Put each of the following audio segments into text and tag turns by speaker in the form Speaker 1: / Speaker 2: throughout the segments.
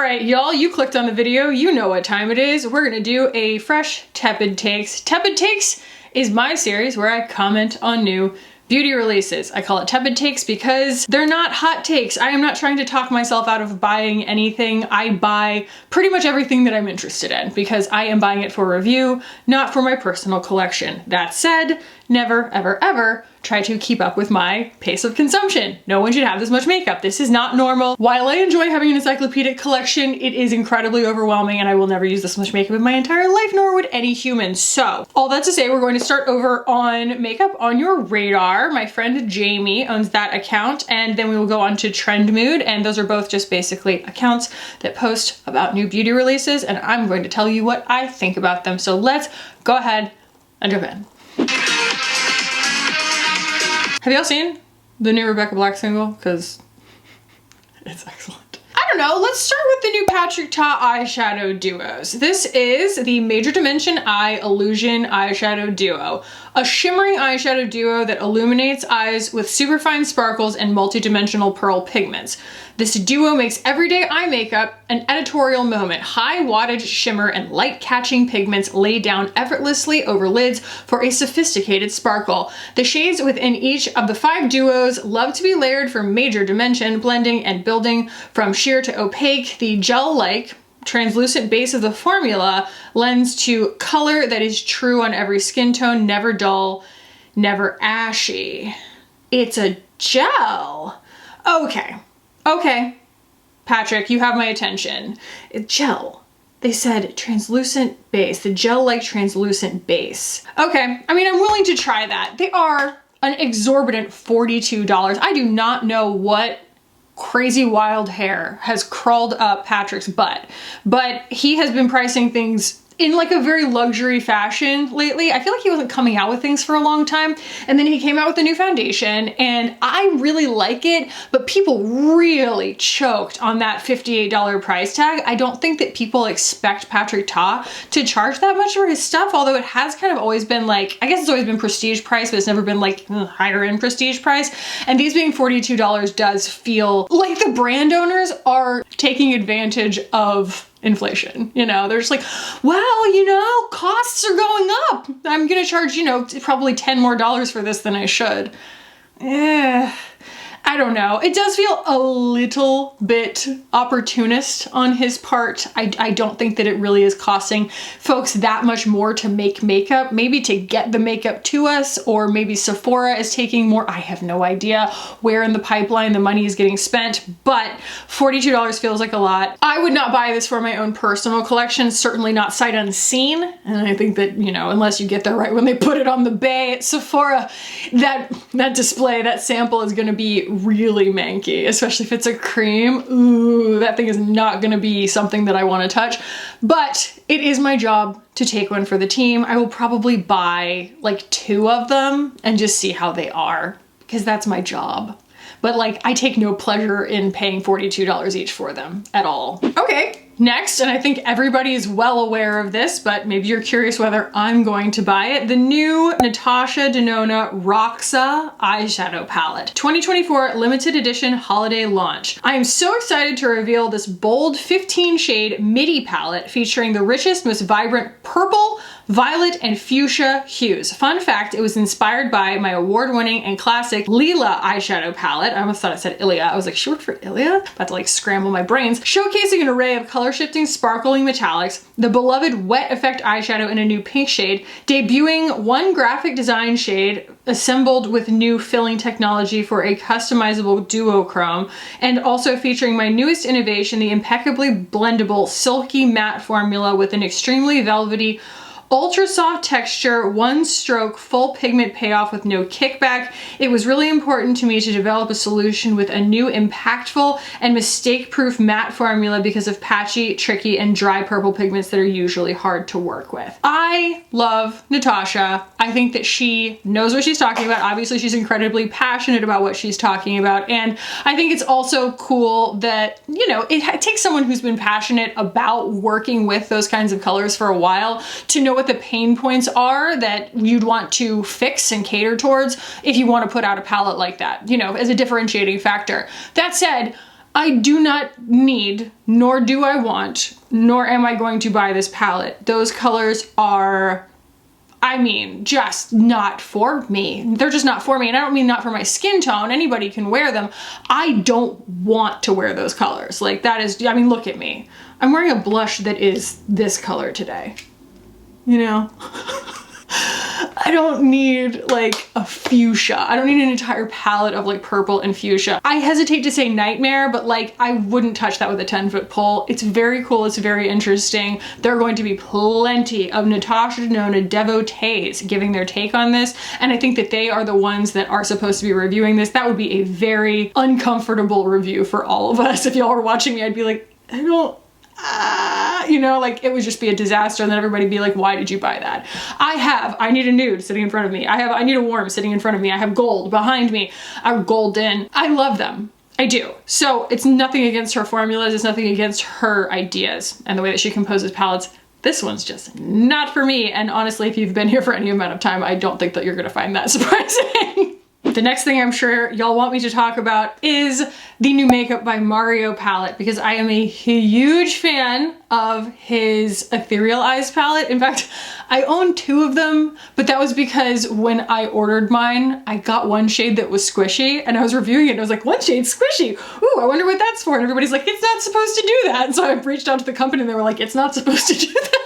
Speaker 1: right, y'all, you clicked on the video, you know what time it is. We're gonna do a fresh Tepid Takes. Tepid Takes is my series where I comment on new beauty releases. I call it Tepid Takes because they're not hot takes. I am not trying to talk myself out of buying anything. I buy pretty much everything that I'm interested in because I am buying it for review, not for my personal collection. That said, never, ever, ever try to keep up with my pace of consumption. No one should have this much makeup. This is not normal. While I enjoy having an encyclopedic collection, it is incredibly overwhelming and I will never use this much makeup in my entire life, nor would any human. So, all that to say, we're going to start over on Makeup on Your Radar. My friend Jamie owns that account, and then we will go on to Trend Mood, and those are both just basically accounts that post about new beauty releases, and I'm going to tell you what I think about them. So let's go ahead and jump in. Have y'all seen the new Rebecca Black single? Because it's excellent. I don't know, let's start with the new Patrick Ta eyeshadow duos. This is the Major Dimension Eye Illusion Eyeshadow Duo, a shimmering eyeshadow duo that illuminates eyes with superfine sparkles and multi-dimensional pearl pigments. This duo makes everyday eye makeup an editorial moment. High wattage shimmer and light-catching pigments lay down effortlessly over lids for a sophisticated sparkle. The shades within each of the 5 duos love to be layered for major dimension, blending and building from sheer to opaque. The gel-like translucent base of the formula lends to color that is true on every skin tone, never dull, never ashy. It's a gel. Okay, Patrick, you have my attention. Gel. They said translucent base, the gel-like translucent base. Okay, I mean, I'm willing to try that. They are an exorbitant $42. I do not know what crazy wild hair has crawled up Patrick's butt, but he has been pricing things in like a very luxury fashion lately. I feel like he wasn't coming out with things for a long time, and then he came out with a new foundation and I really like it, but people really choked on that $58 price tag. I don't think that people expect Patrick Ta to charge that much for his stuff, although it has kind of always been like, I guess it's always been prestige price, but it's never been like higher end prestige price. And these being $42 does feel like the brand owners are taking advantage of inflation. You know, they're just like, well, you know, costs are going up. I'm gonna charge, you know, probably $10 more for this than I should. I don't know. It does feel a little bit opportunist on his part. I don't think that it really is costing folks that much more to make makeup, maybe to get the makeup to us, or maybe Sephora is taking more. I have no idea where in the pipeline the money is getting spent, but $42 feels like a lot. I would not buy this for my own personal collection, certainly not sight unseen. And I think that, you know, unless you get there right when they put it on the bay at Sephora, that display, that sample is gonna be really manky, especially if it's a cream. Ooh, that thing is not gonna be something that I wanna touch, but it is my job to take one for the team. I will probably buy like 2 of them and just see how they are, because that's my job. But like, I take no pleasure in paying $42 each for them at all. Okay. Next, and I think everybody is well aware of this, but maybe you're curious whether I'm going to buy it, the new Natasha Denona Roxa eyeshadow palette. 2024 limited edition holiday launch. I am so excited to reveal this bold 15 shade midi palette featuring the richest, most vibrant purple, violet, and fuchsia hues. Fun fact, it was inspired by my award-winning and classic Lila eyeshadow palette. I almost thought it said Ilia. I was like, she worked for Ilia? About to like scramble my brains. Showcasing an array of color-shifting, sparkling metallics, the beloved Wet Effect eyeshadow in a new pink shade, debuting one graphic design shade assembled with new filling technology for a customizable duochrome, and also featuring my newest innovation, the impeccably blendable silky matte formula with an extremely velvety ultra soft texture, one stroke, full pigment payoff with no kickback. It was really important to me to develop a solution with a new impactful and mistake-proof matte formula because of patchy, tricky, and dry purple pigments that are usually hard to work with. I love Natasha. I think that she knows what she's talking about. Obviously, she's incredibly passionate about what she's talking about. And I think it's also cool that, you know, it takes someone who's been passionate about working with those kinds of colors for a while to know what the pain points are that you'd want to fix and cater towards if you want to put out a palette like that, you know, as a differentiating factor. That said, I do not need, nor do I want, nor am I going to buy this palette. Those colors are, I mean, just not for me. They're just not for me. And I don't mean not for my skin tone. Anybody can wear them. I don't want to wear those colors. Like that is, I mean, look at me. I'm wearing a blush that is this color today. You know? I don't need like a fuchsia. I don't need an entire palette of like purple and fuchsia. I hesitate to say nightmare, but like I wouldn't touch that with a 10-foot pole. It's very cool. It's very interesting. There are going to be plenty of Natasha Denona devotees giving their take on this. And I think that they are the ones that are supposed to be reviewing this. That would be a very uncomfortable review for all of us. If y'all were watching me, I'd be like, I don't, you know, like it would just be a disaster, and then everybody be like, why did you buy that? I need a nude sitting in front of me. I need a warm sitting in front of me. I have gold behind me. I'm golden. I love them. I do. So it's nothing against her formulas. It's nothing against her ideas and the way that she composes palettes. This one's just not for me. And honestly, if you've been here for any amount of time, I don't think that you're gonna find that surprising. The next thing I'm sure y'all want me to talk about is the new Makeup by Mario palette, because I am a huge fan of his Ethereal Eyes palette. In fact, I own 2 of them, but that was because when I ordered mine, I got one shade that was squishy, and I was reviewing it and I was like, one shade squishy. Ooh, I wonder what that's for. And everybody's like, it's not supposed to do that. And so I reached out to the company and they were like, it's not supposed to do that.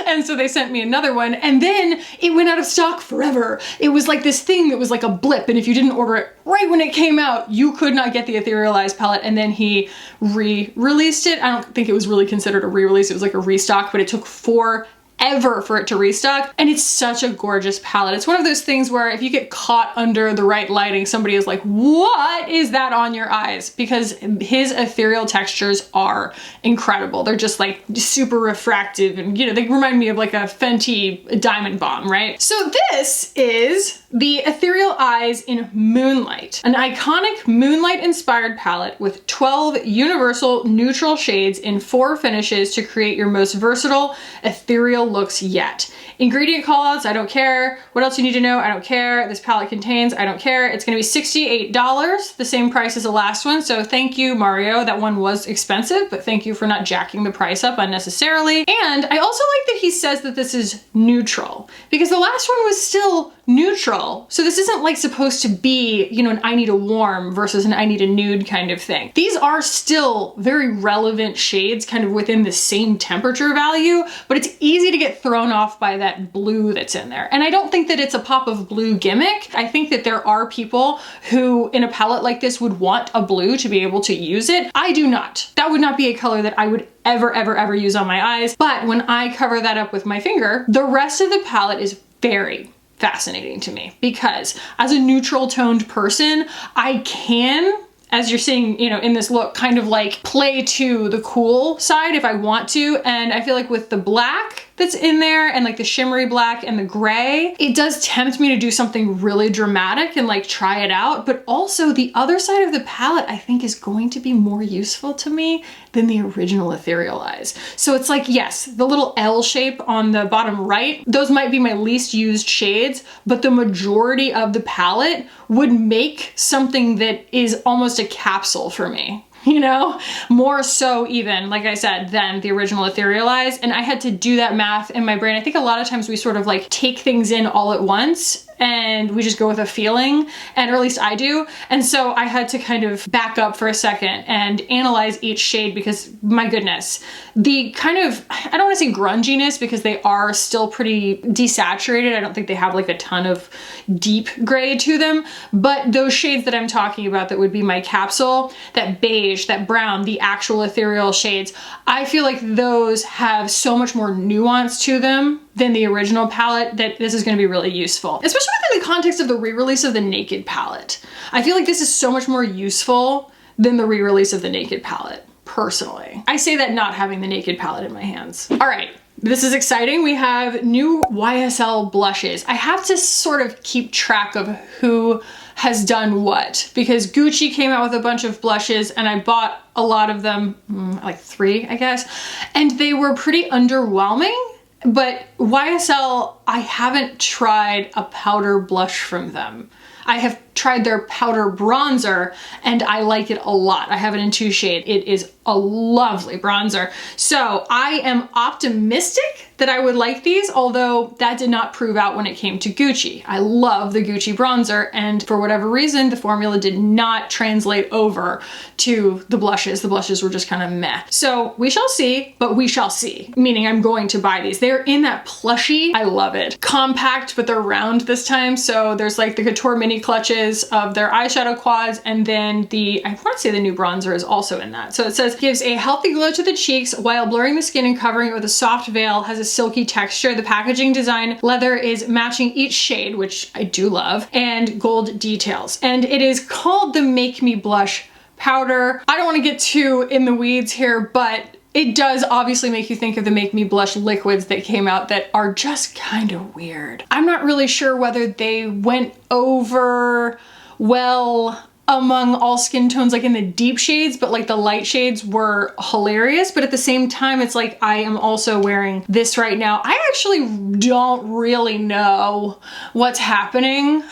Speaker 1: And so they sent me another one, and then it went out of stock forever. It was like this thing that was like a blip, and if you didn't order it right when it came out, you could not get the Ethereal Eyes palette. And then he re-released it. I don't think it was really considered a re-release. It was like a restock, but it took forever for it to restock. And it's such a gorgeous palette. It's one of those things where if you get caught under the right lighting, somebody is like, what is that on your eyes? Because his ethereal textures are incredible. They're just like super refractive, and you know, they remind me of like a Fenty Diamond Bomb, right? So this is the Ethereal Eyes in Moonlight, an iconic moonlight inspired palette with 12 universal neutral shades in 4 finishes to create your most versatile ethereal looks yet. Ingredient callouts, I don't care. What else you need to know, I don't care. This palette contains, I don't care. It's gonna be $68, the same price as the last one. So thank you, Mario. That one was expensive, but thank you for not jacking the price up unnecessarily. And I also like that he says that this is neutral, because the last one was still neutral. So this isn't like supposed to be, you know, an I need a warm versus an I need a nude kind of thing. These are still very relevant shades kind of within the same temperature value, but it's easy to get thrown off by that blue that's in there. And I don't think that it's a pop of blue gimmick. I think that there are people who in a palette like this would want a blue to be able to use it. I do not. That would not be a color that I would ever use on my eyes. But when I cover that up with my finger, the rest of the palette is very fascinating to me, because as a neutral toned person, I can, as you're seeing, you know, in this look, kind of like play to the cool side if I want to. And I feel like with the black that's in there and like the shimmery black and the gray, it does tempt me to do something really dramatic and like try it out. But also the other side of the palette I think is going to be more useful to me than the original Ethereal Eyes. So it's like, yes, the little L shape on the bottom right, those might be my least used shades, but the majority of the palette would make something that is almost a capsule for me. You know, more so even, like I said, than the original Ethereal Eyes. And I had to do that math in my brain. I think a lot of times we sort of like take things in all at once and we just go with a feeling, and or at least I do. And so I had to kind of back up for a second and analyze each shade, because my goodness, the kind of, I don't want to say grunginess, because they are still pretty desaturated. I don't think they have like a ton of deep gray to them, but those shades that I'm talking about that would be my capsule, that beige, that brown, the actual ethereal shades, I feel like those have so much more nuance to them than the original palette that this is going to be really useful, especially within the context of the re-release of the Naked palette. I feel like this is so much more useful than the re-release of the Naked palette, personally. I say that not having the Naked palette in my hands. All right. This is exciting. We have new YSL blushes. I have to sort of keep track of who has done what, because Gucci came out with a bunch of blushes and I bought a lot of them, like 3, I guess, and they were pretty underwhelming. But YSL, I haven't tried a powder blush from them. I have tried their powder bronzer and I like it a lot. I have it in 2 shades. It is a lovely bronzer. So I am optimistic that I would like these, although that did not prove out when it came to Gucci. I love the Gucci bronzer, and for whatever reason, the formula did not translate over to the blushes. The blushes were just kind of meh. So we shall see, but we shall see, meaning I'm going to buy these. They're in that plushy, I love it. Compact, but they're round this time. So there's like the Couture mini clutches of their eyeshadow quads, and then I want to say the new bronzer is also in that. So it says, gives a healthy glow to the cheeks while blurring the skin and covering it with a soft veil, has a silky texture. The packaging design leather is matching each shade, which I do love, and gold details. And it is called the Make Me Blush powder. I don't want to get too in the weeds here, but it does obviously make you think of the Make Me Blush liquids that came out that are just kind of weird. I'm not really sure whether they went over well among all skin tones, like in the deep shades, but like the light shades were hilarious. But at the same time, it's like I am also wearing this right now. I actually don't really know what's happening.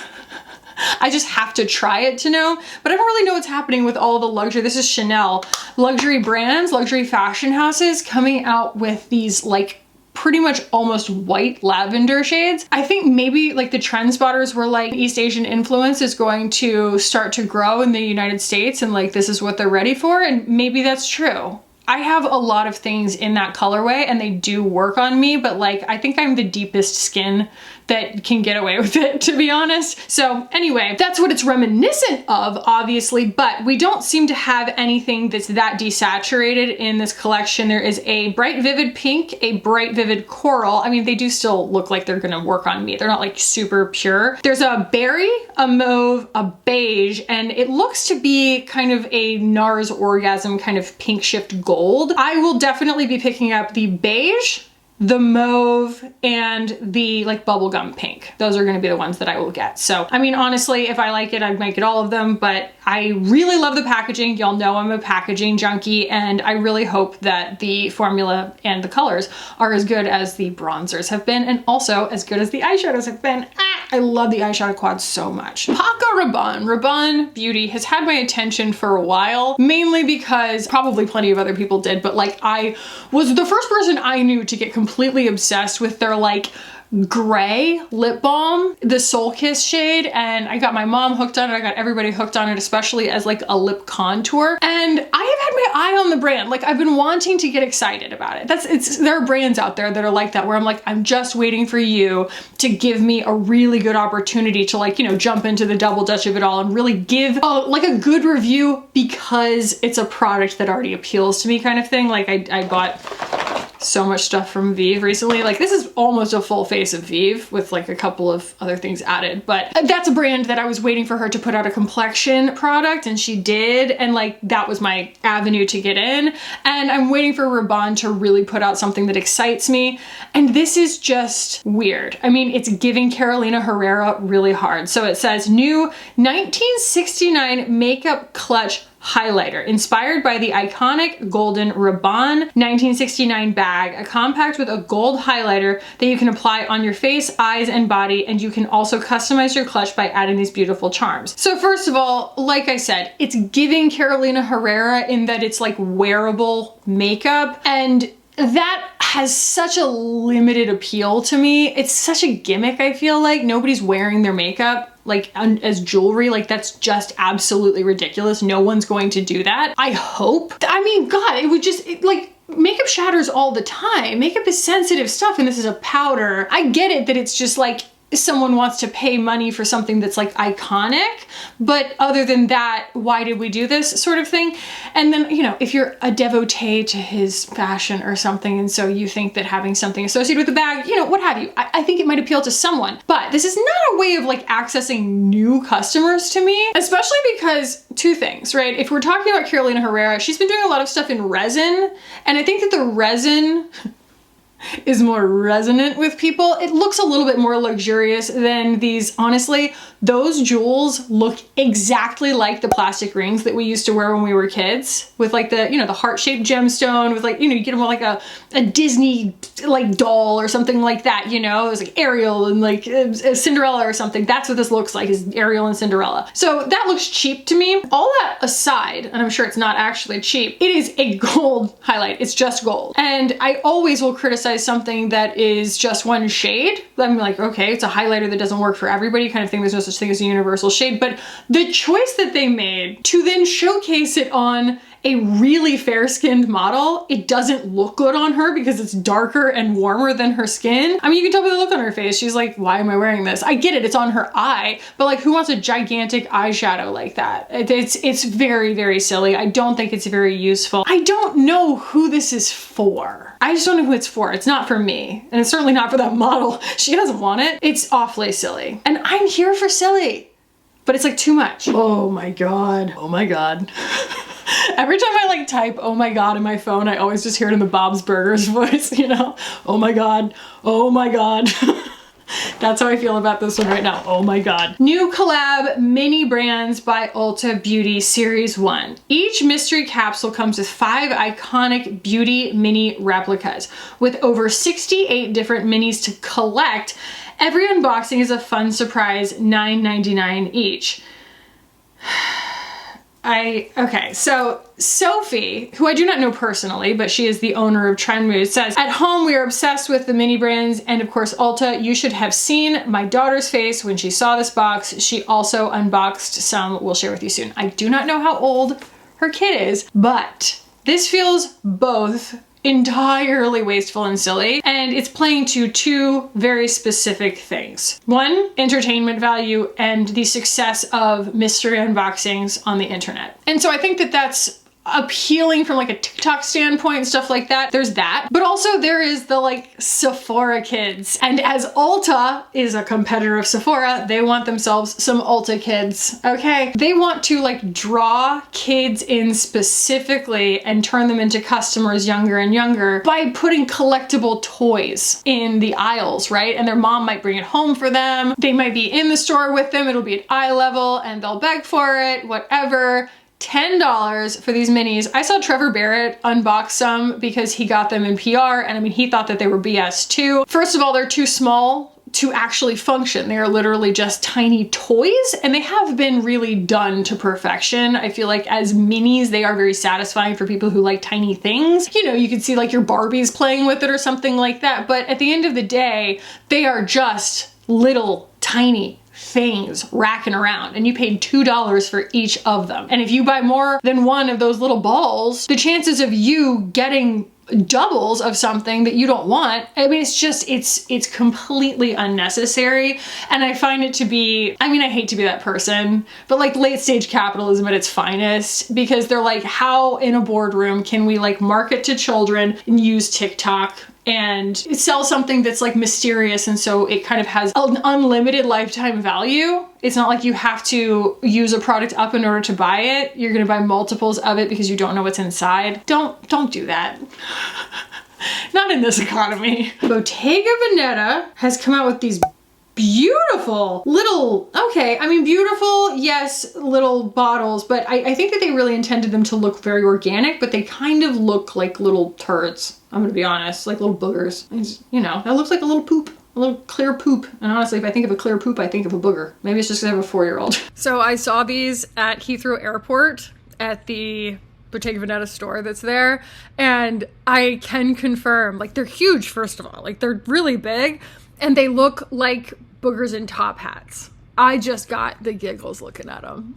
Speaker 1: I just have to try it to know, but I don't really know what's happening with all the luxury. This is Chanel. Luxury brands, luxury fashion houses coming out with these like pretty much almost white lavender shades. I think maybe like the trend spotters were like East Asian influence is going to start to grow in the United States, and like this is what they're ready for, and maybe that's true. I have a lot of things in that colorway and they do work on me, but like I think I'm the deepest skin that can get away with it, to be honest. So anyway, that's what it's reminiscent of, obviously, but we don't seem to have anything that's that desaturated in this collection. There is a bright vivid pink, a bright vivid coral. I mean, they do still look like they're gonna work on me. They're not like super pure. There's a berry, a mauve, a beige, and it looks to be kind of a NARS Orgasm kind of pink shift gold. I will definitely be picking up the beige, the mauve, and the like bubblegum pink. Those are gonna be the ones that I will get. So, I mean, honestly, if I like it, I'd make it all of them, but I really love the packaging. Y'all know I'm a packaging junkie, and I really hope that the formula and the colors are as good as the bronzers have been, and also as good as the eyeshadows have been. I love the eyeshadow quad so much. Paco Rabanne. Rabanne Beauty has had my attention for a while, mainly because probably plenty of other people did, but like I was the first person I knew to get completely obsessed with their like gray lip balm, the Soul Kiss shade, and I got my mom hooked on it. I got everybody hooked on it, especially as like a lip contour. And I have had my eye on the brand. Like I've been wanting to get excited about it. There are brands out there that are like that, where I'm like, I'm just waiting for you to give me a really good opportunity to like, you know, jump into the double dutch of it all and really give like a good review because it's a product that already appeals to me kind of thing. Like I bought so much stuff from Vive recently. Like this is almost a full face of Vive with like a couple of other things added, but that's a brand that I was waiting for her to put out a complexion product, and she did, and like that was my avenue to get in. And I'm waiting for Rabanne to really put out something that excites me, and this is just weird. I mean, it's giving Carolina Herrera really hard. So it says new 1969 makeup clutch highlighter inspired by the iconic golden Rabanne 1969 bag, a compact with a gold highlighter that you can apply on your face, eyes, and body, and you can also customize your clutch by adding these beautiful charms. So first of all, like I said, it's giving Carolina Herrera in that it's like wearable makeup, and that has such a limited appeal to me. It's such a gimmick, I feel like. Nobody's wearing their makeup like as jewelry. Like that's just absolutely ridiculous. No one's going to do that. I hope. I mean, God, it would just, like, makeup shatters all the time. Makeup is sensitive stuff, and this is a powder. I get it that it's just like, someone wants to pay money for something that's like iconic, but other than that, why did we do this sort of thing? And then, you know, if you're a devotee to his fashion or something, and so you think that having something associated with the bag, you know, what have you, I think it might appeal to someone, but this is not a way of like accessing new customers to me, especially because two things, right? If we're talking about Carolina Herrera, she's been doing a lot of stuff in resin, and I think that the resin is more resonant with people. It looks a little bit more luxurious than these. Honestly, those jewels look exactly like the plastic rings that we used to wear when we were kids, with like the, you know, the heart-shaped gemstone with like, you know, you get them like a Disney like doll or something like that, you know, it was like Ariel and like Cinderella or something. That's what this looks like, is Ariel and Cinderella. So that looks cheap to me. All that aside, and I'm sure it's not actually cheap, it is a gold highlight. It's just gold. And I always will criticize something that is just one shade. I'm like, okay, it's a highlighter that doesn't work for everybody kind of thing. There's no such thing as a universal shade. But the choice that they made to then showcase it on a really fair-skinned model, it doesn't look good on her because it's darker and warmer than her skin. I mean, you can tell by the look on her face. She's like, why am I wearing this? I get it, it's on her eye, but like, who wants a gigantic eyeshadow like that? It's very, very silly. I don't think it's very useful. I don't know who this is for. I just don't know who it's for. It's not for me. And it's certainly not for that model. She doesn't want it. It's awfully silly. And I'm here for silly, but it's like too much. Oh my God. Oh my God. Every time I like type, oh my God, in my phone, I always just hear it in the Bob's Burgers voice, you know? Oh my God. Oh my God. That's how I feel about this one right now. Oh my God. New collab mini brands by Ulta Beauty Series 1. Each mystery capsule comes with 5 iconic beauty mini replicas with over 68 different minis to collect. Every unboxing is a fun surprise, $9.99 each. Okay, so Sophie, who I do not know personally, but she is the owner of Trend Mood, says, at home we are obsessed with the mini brands and of course Ulta. You should have seen my daughter's face when she saw this box. She also unboxed some we'll share with you soon. I do not know how old her kid is, but this feels both entirely wasteful and silly, and it's playing to 2 very specific things. 1, entertainment value and the success of mystery unboxings on the internet. And so I think that that's appealing from like a TikTok standpoint and stuff like that. There's that, but also there is the like Sephora kids. And as Ulta is a competitor of Sephora, they want themselves some Ulta kids, okay? They want to like draw kids in specifically and turn them into customers younger and younger by putting collectible toys in the aisles, right? And their mom might bring it home for them. They might be in the store with them. It'll be at eye level and they'll beg for it, whatever. $10 for these minis. I saw Trevor Barrett unbox some because he got them in PR, and I mean, he thought that they were BS too. First of all, they're too small to actually function. They are literally just tiny toys, and they have been really done to perfection. I feel like as minis, they are very satisfying for people who like tiny things. You know, you can see like your Barbies playing with it or something like that, but at the end of the day, they are just little tiny things racking around, and you paid $2 for each of them. And if you buy more than one of those little balls, the chances of you getting doubles of something that you don't want, I mean, it's just, it's completely unnecessary. And I find it to be, I mean, I hate to be that person, but like late stage capitalism at its finest, because they're like, how in a boardroom can we like market to children and use TikTok and sell something that's like mysterious, and so it kind of has an unlimited lifetime value. It's not like you have to use a product up in order to buy it. You're gonna buy multiples of it because you don't know what's inside. Don't do that. Not in this economy. Bottega Veneta has come out with these beautiful little, okay, I mean, beautiful, yes, little bottles, but I think that they really intended them to look very organic, but they kind of look like little turds. I'm gonna be honest, like little boogers. It's, you know, that looks like a little poop, a little clear poop. And honestly, if I think of a clear poop, I think of a booger. Maybe it's just because I have a 4-year-old. So I saw these at Heathrow Airport at the Bottega Veneta store that's there, and I can confirm, like, they're huge, first of all. Like, they're really big, and they look like boogers in top hats. I just got the giggles looking at them.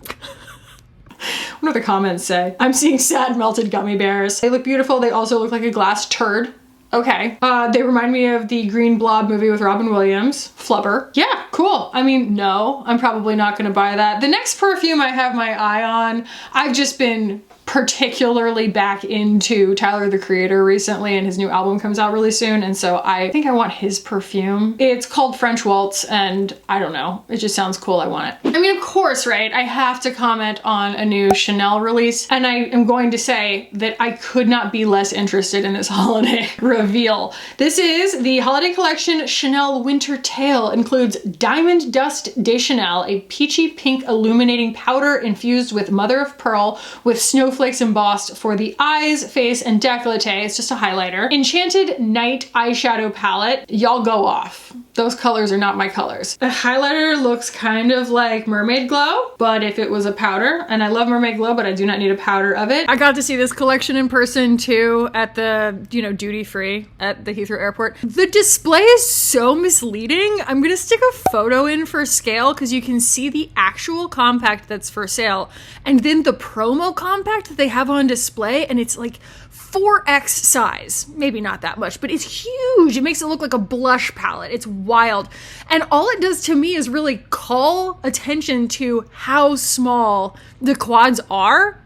Speaker 1: What do the comments say? I'm seeing sad melted gummy bears. They look beautiful. They also look like a glass turd. Okay. They remind me of the Green Blob movie with Robin Williams. Flubber. Yeah, cool. I mean, no, I'm probably not gonna buy that. The next perfume I have my eye on, I've just been particularly back into Tyler the Creator recently, and his new album comes out really soon, and so I think I want his perfume. It's called French Waltz, and I don't know, it just sounds cool. I want it. I mean, of course, right, I have to comment on a new Chanel release, and I am going to say that I could not be less interested in this holiday reveal. This is the holiday collection Chanel Winter Tale. Includes Diamond Dust de Chanel, a peachy pink illuminating powder infused with mother of pearl with snowflakes embossed for the eyes, face, and décolleté. It's just a highlighter. Enchanted Night eyeshadow palette. Y'all go off. Those colors are not my colors. The highlighter looks kind of like Mermaid Glow, but if it was a powder, and I love Mermaid Glow, but I do not need a powder of it. I got to see this collection in person too at the, you know, duty free at the Heathrow Airport. The display is so misleading. I'm gonna stick a photo in for scale because you can see the actual compact that's for sale, and then the promo compact that they have on display, and it's like 4x size. Maybe not that much, but it's huge. It makes it look like a blush palette. It's wild. And all it does to me is really call attention to how small the quads are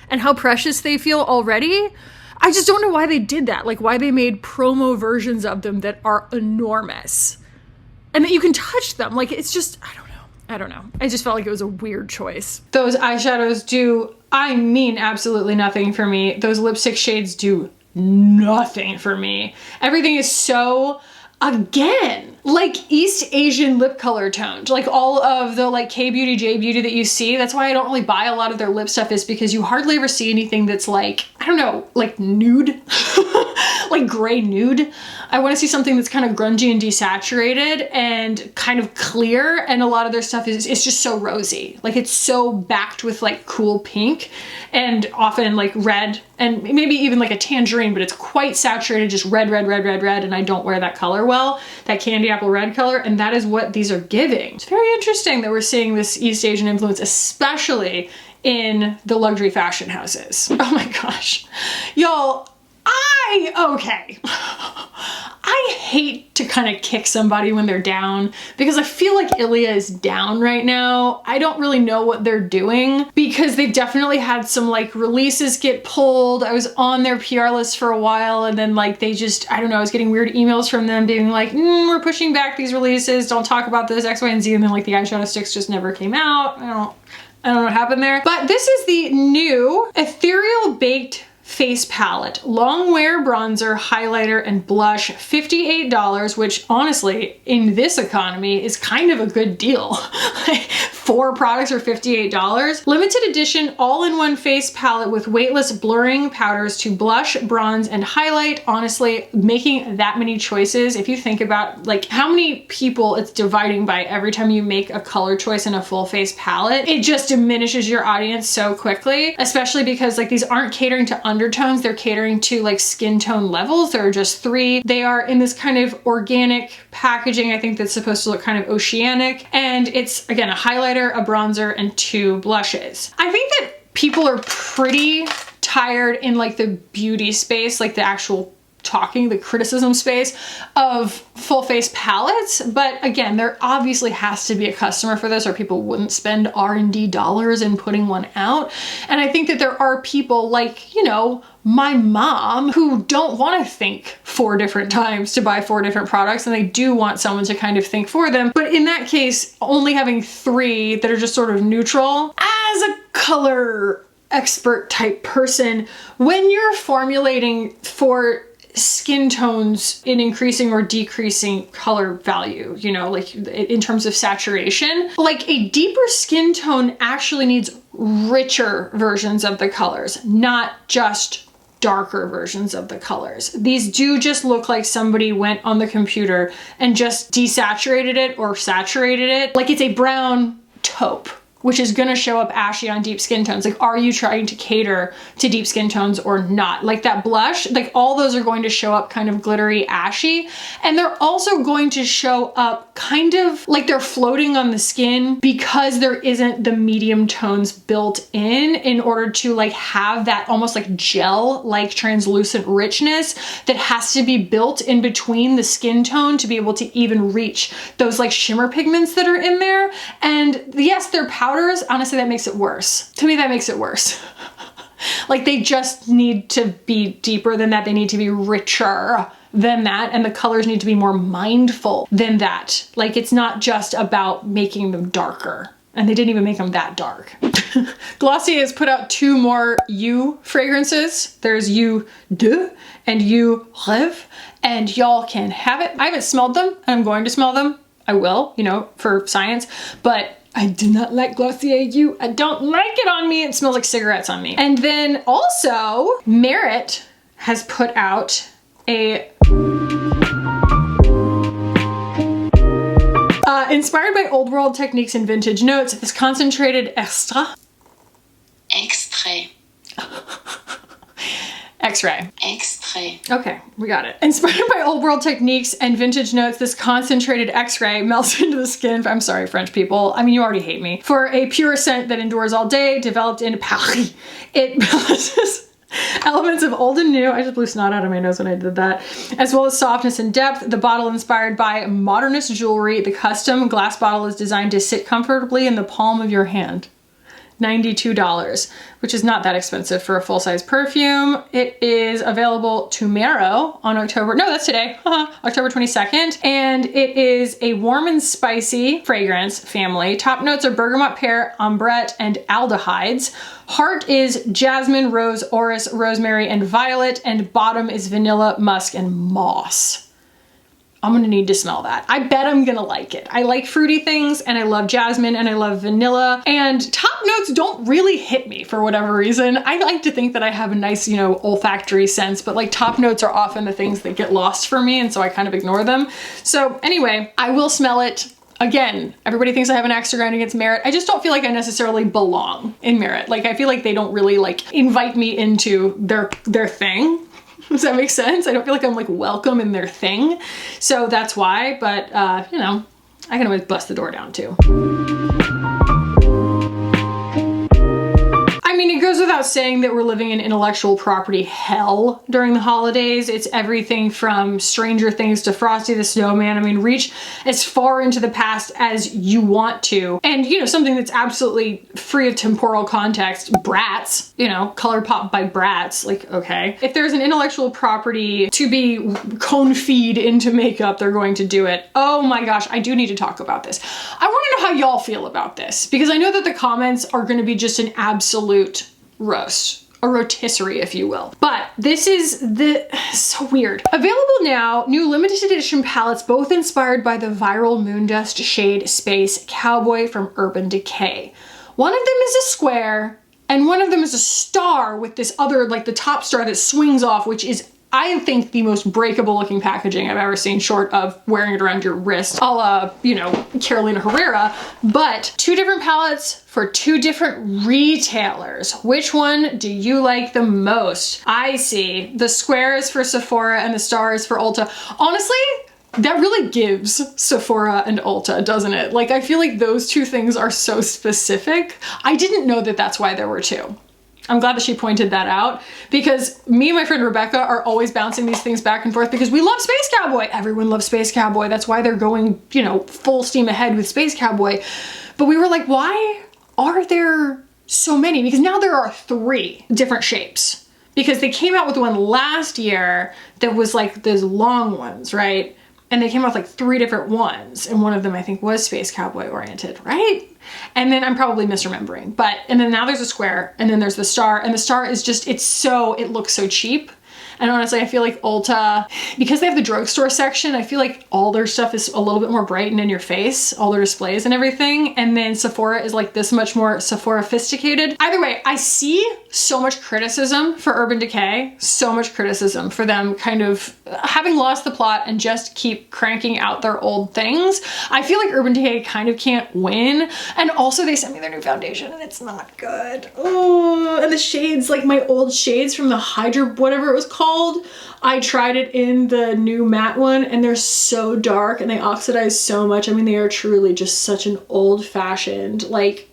Speaker 1: and how precious they feel already. I just don't know why they did that. Like, why they made promo versions of them that are enormous and that you can touch them. Like, it's just, I don't know. I just felt like it was a weird choice. Those eyeshadows do, I mean, absolutely nothing for me. Those lipstick shades do nothing for me. Everything is so, again, like East Asian lip color toned. Like all of the like K-Beauty, J-Beauty that you see. That's why I don't really buy a lot of their lip stuff, is because you hardly ever see anything that's like, I don't know, like nude, like gray nude. I want to see something that's kind of grungy and desaturated and kind of clear, and a lot of their stuff is, it's just so rosy. Like it's so backed with like cool pink and often like red and maybe even like a tangerine, but it's quite saturated, just red, and I don't wear that color well, that candy apple red color, and that is what these are giving. It's very interesting that we're seeing this East Asian influence, especially in the luxury fashion houses. Oh my gosh. Y'all, okay. I hate to kind of kick somebody when they're down because I feel like Ilia is down right now. I don't really know what they're doing because they've definitely had some like releases get pulled. I was on their PR list for a while, and then like they just, I don't know, I was getting weird emails from them being like, we're pushing back these releases. Don't talk about this, X, Y, and Z. And then like the eyeshadow sticks just never came out. I don't know what happened there. But this is the new Ethereal Baked Face Palette. Long wear bronzer, highlighter, and blush, $58, which honestly, in this economy, is kind of a good deal. 4 products are $58. Limited edition all-in-one face palette with weightless blurring powders to blush, bronze, and highlight. Honestly, making that many choices, if you think about like how many people it's dividing by every time you make a color choice in a full face palette, it just diminishes your audience so quickly, especially because like these aren't catering to undertones, they're catering to like skin tone levels. There are just 3. They are in this kind of organic packaging, I think, that's supposed to look kind of oceanic, and it's again a highlighter, a bronzer, and 2 blushes. I think that people are pretty tired in like the beauty space, like the actual talking, the criticism space of full face palettes. But again, there obviously has to be a customer for this or people wouldn't spend R&D dollars in putting one out. And I think that there are people like, you know, my mom who don't want to think 4 different times to buy 4 different products, and they do want someone to kind of think for them. But in that case, only having 3 that are just sort of neutral, as a color expert type person, when you're formulating for skin tones in increasing or decreasing color value, you know, like in terms of saturation, like a deeper skin tone actually needs richer versions of the colors, not just darker versions of the colors. These do just look like somebody went on the computer and just desaturated it or saturated it. Like it's a brown taupe, which is gonna show up ashy on deep skin tones. Like, are you trying to cater to deep skin tones or not? Like that blush, like all those are going to show up kind of glittery, ashy. And they're also going to show up kind of like they're floating on the skin because there isn't the medium tones built in order to like have that almost like gel-like translucent richness that has to be built in between the skin tone to be able to even reach those like shimmer pigments that are in there. And yes, they're powders. Honestly, that makes it worse. To me, that makes it worse. Like they just need to be deeper than that. They need to be richer than that. And the colors need to be more mindful than that. Like it's not just about making them darker. And they didn't even make them that dark. Glossier has put out 2 more You fragrances. There's You Deux and You Rêve, and y'all can have it. I haven't smelled them, and I'm going to smell them. I will, you know, for science, but I do not like Glossier You. I don't like it on me. It smells like cigarettes on me. And then also, Merit has put out a inspired by old world techniques and vintage notes, this concentrated extrait. X-ray.
Speaker 2: Extrait.
Speaker 1: Okay, we got it. Inspired by old world techniques and vintage notes, this concentrated X-ray melts into the skin. I'm sorry, French people. I mean, you already hate me. For a pure scent that endures all day, developed in Paris. It balances elements of old and new. I just blew snot out of my nose when I did that. As well as softness and depth. The bottle inspired by modernist jewelry. The custom glass bottle is designed to sit comfortably in the palm of your hand. $92, which is not that expensive for a full-size perfume. It is available tomorrow on October 22nd. And it is a warm and spicy fragrance family. Top notes are bergamot, pear, ambrette, and aldehydes. Heart is jasmine, rose, orris, rosemary, and violet. And bottom is vanilla, musk, and moss. I'm gonna need to smell that. I bet I'm gonna like it. I like fruity things, and I love jasmine, and I love vanilla, and top notes don't really hit me for whatever reason. I like to think that I have a nice, you know, olfactory sense, but like top notes are often the things that get lost for me, and so I kind of ignore them. So anyway, I will smell it. Again, everybody thinks I have an axe to grind against Merit. I just don't feel like I necessarily belong in Merit. Like I feel like they don't really like invite me into their thing. Does that make sense? I don't feel like I'm like welcome in their thing. So that's why, but you know, I can always bust the door down too. I mean, it goes without saying that we're living in intellectual property hell during the holidays. It's everything from Stranger Things to Frosty the Snowman. I mean, reach as far into the past as you want to. And, you know, something that's absolutely free of temporal context, Bratz, you know, Colourpop by Bratz, like, okay. If there's an intellectual property to be cone-feed into makeup, they're going to do it. Oh my gosh, I do need to talk about this. I want to know how y'all feel about this, because I know that the comments are going to be just an absolute roast, a rotisserie, if you will. But this is so weird. Available now, new limited edition palettes, both inspired by the viral Moondust shade Space Cowboy from Urban Decay. One of them is a square, and one of them is a star with this other, like the top star that swings off, which is, I think, the most breakable looking packaging I've ever seen, short of wearing it around your wrist, a la, you know, Carolina Herrera. But 2 different palettes for 2 different retailers. Which one do you like the most? I see the square is for Sephora and the star is for Ulta. Honestly, that really gives Sephora and Ulta, doesn't it? Like, I feel like those 2 things are so specific. I didn't know that that's why there were 2. I'm glad that she pointed that out, because me and my friend Rebecca are always bouncing these things back and forth because we love Space Cowboy. Everyone loves Space Cowboy. That's why they're going, you know, full steam ahead with Space Cowboy. But we were like, why are there so many? Because now there are 3 different shapes, because they came out with one last year that was like those long ones, right? And they came out with like 3 different ones, and one of them I think was Space Cowboy oriented, right? And then I'm probably misremembering, and then now there's a square, and then there's the star, and the star is just, it looks so cheap. And honestly, I feel like Ulta, because they have the drugstore section, I feel like all their stuff is a little bit more bright and in your face, all their displays and everything. And then Sephora is like this much more Sephora-fisticated. Either way, I see so much criticism for Urban Decay, so much criticism for them kind of having lost the plot and just keep cranking out their old things. I feel like Urban Decay kind of can't win. And also they sent me their new foundation and it's not good. Oh, and the shades, like my old shades from the Hydra, whatever it was called, I tried it in the new matte one and they're so dark and they oxidize so much. I mean, they are truly just such an old-fashioned, like,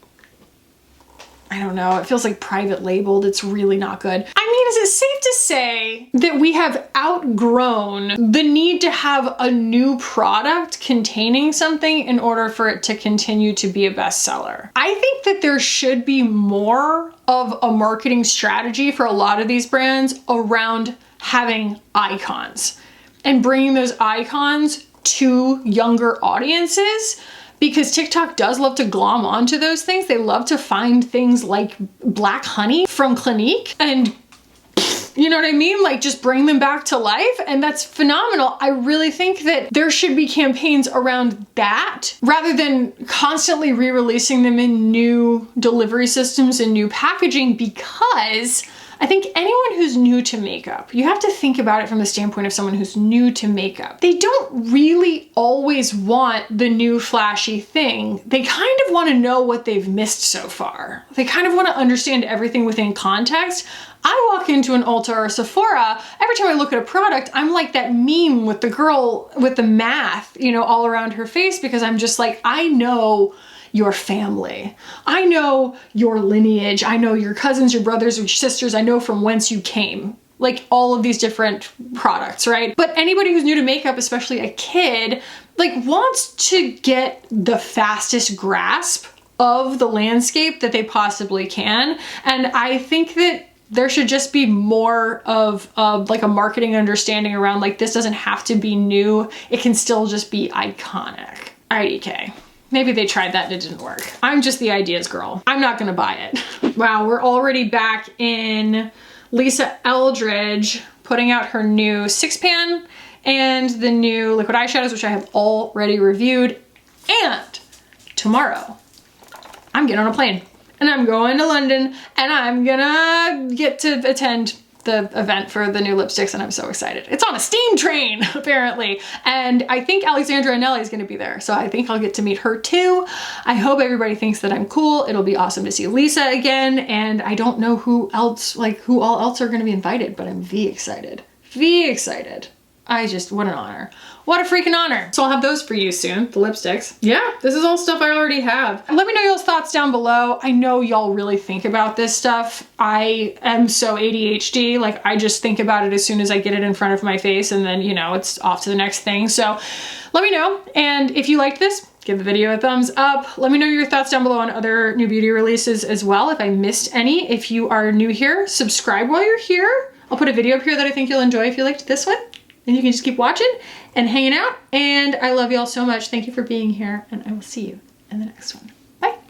Speaker 1: I don't know, it feels like private labeled. It's really not good. I mean, is it safe to say that we have outgrown the need to have a new product containing something in order for it to continue to be a bestseller? I think that there should be more of a marketing strategy for a lot of these brands around having icons and bringing those icons to younger audiences. Because TikTok does love to glom onto those things. They love to find things like black honey from Clinique and, you know what I mean? Like, just bring them back to life, and that's phenomenal. I really think that there should be campaigns around that rather than constantly re-releasing them in new delivery systems and new packaging, because I think anyone who's new to makeup, you have to think about it from the standpoint of someone who's new to makeup. They don't really always want the new flashy thing. They kind of want to know what they've missed so far. They kind of want to understand everything within context. I walk into an Ulta or a Sephora, every time I look at a product, I'm like that meme with the girl with the math, you know, all around her face, because I'm just like, I know your family. I know your lineage. I know your cousins, your brothers, your sisters. I know from whence you came. Like all of these different products, right? But anybody who's new to makeup, especially a kid, like wants to get the fastest grasp of the landscape that they possibly can. And I think that there should just be more of like a marketing understanding around like, this doesn't have to be new. It can still just be iconic. Decay. Maybe they tried that and it didn't work. I'm just the ideas girl. I'm not gonna buy it. Wow, we're already back in Lisa Eldridge putting out her new 6-pan and the new liquid eyeshadows, which I have already reviewed. And tomorrow, I'm getting on a plane and I'm going to London and I'm gonna get to attend the event for the new lipsticks, and I'm so excited. It's on a steam train, apparently. And I think Alexandra Anelli is gonna be there, so I think I'll get to meet her too. I hope everybody thinks that I'm cool. It'll be awesome to see Lisa again, and I don't know who else, like who all else are gonna be invited, but I'm excited. Excited. What an honor. What a freaking honor. So I'll have those for you soon, the lipsticks. Yeah, this is all stuff I already have. Let me know y'all's thoughts down below. I know y'all really think about this stuff. I am so ADHD, like I just think about it as soon as I get it in front of my face, and then, you know, it's off to the next thing. So let me know. And if you liked this, give the video a thumbs up. Let me know your thoughts down below on other new beauty releases as well, if I missed any. If you are new here, subscribe while you're here. I'll put a video up here that I think you'll enjoy if you liked this one. And you can just keep watching and hanging out. And I love y'all so much. Thank you for being here, and I will see you in the next one.